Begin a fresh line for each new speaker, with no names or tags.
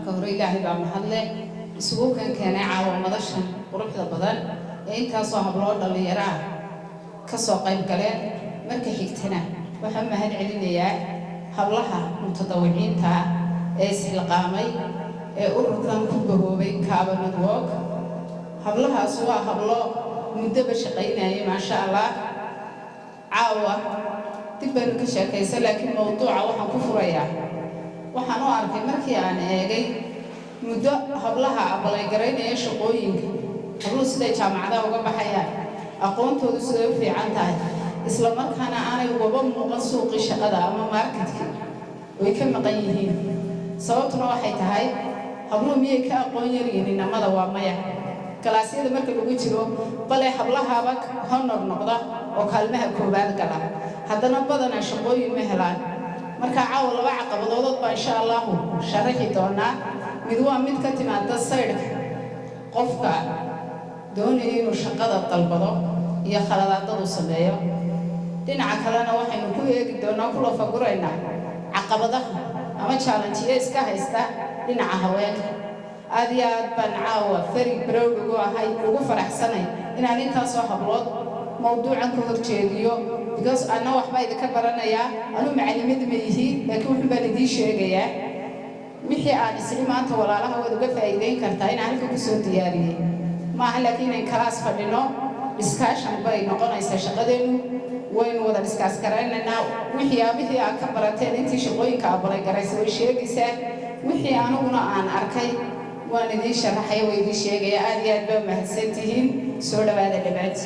marka hore ilaahay baa mahadle isugu keenay caawa madashan quruxda badan ee intaasoo habloo dhalinyaro ah ka soo qayb galeen marka xigtana waxaan mahad celinayaa hablaha mutadawiciinta ee isxilqaamay ee ururkan ku bahoobay Kaaba Network hablahaas waa hablo muddo ba shaqaynayay maasha Allah caawa dibban ka sheekaysan laakiin mawduuca waxaan ku furayaa waxaan u arkay markii aan eegay muddo hablaha abalay garaynaya shaqooyinka hablo sida jaamacadaha uga baxayaan aqoontoodu sida u fiican tahay isla markaana aanay uga muuqan suuqii shaqada ama marketka way ka maqan yihiin sababtuna waxay tahay hablo miyay ka aqoon yaryihiin inamada waa maya kalaasyada marka lagu jiro bale hablahaaba honor noqda oo kaalmaha koobaad gala haddana badana shaqooyin ma helaan marka caawa laba caqabadood baa insha Allah sharaxi doonaa mid waa mid ka timaada sayrka qofka doonaya inuu shaqada dalbado iyo khaladaadadu sameeyo dhinaca kalena waxaynu ku eegi doonaa kula faguraynaa caqabadaha ama challenge-yada iska haysta dhinaca haweenka aad iyo aad baan caawa very proud ugu faraxsanay inaan intaasoo hablood mawduucan ka horjeediyo because ana waxba idinka baranayaa anu macallimad ma yihi laakiin wuxuu baan idin sheegayaa wixii aan isla maanta walaalaha wada uga faa'iideyn kartaa inaan halka ku soo diyaariyay maaha laakiin in class fadhino discussion bay noqonaysaa shaqadeenu waynu wada discuss garaynaynaa wixii aad ka barateen intii shaqooyinka abalay garaysay way sheegaysaa wixii aniguna aan arkay waan idin sharaxay way idin sheegaya aad iyo aad baa mahadsantihiin soo dhawaada dhawaad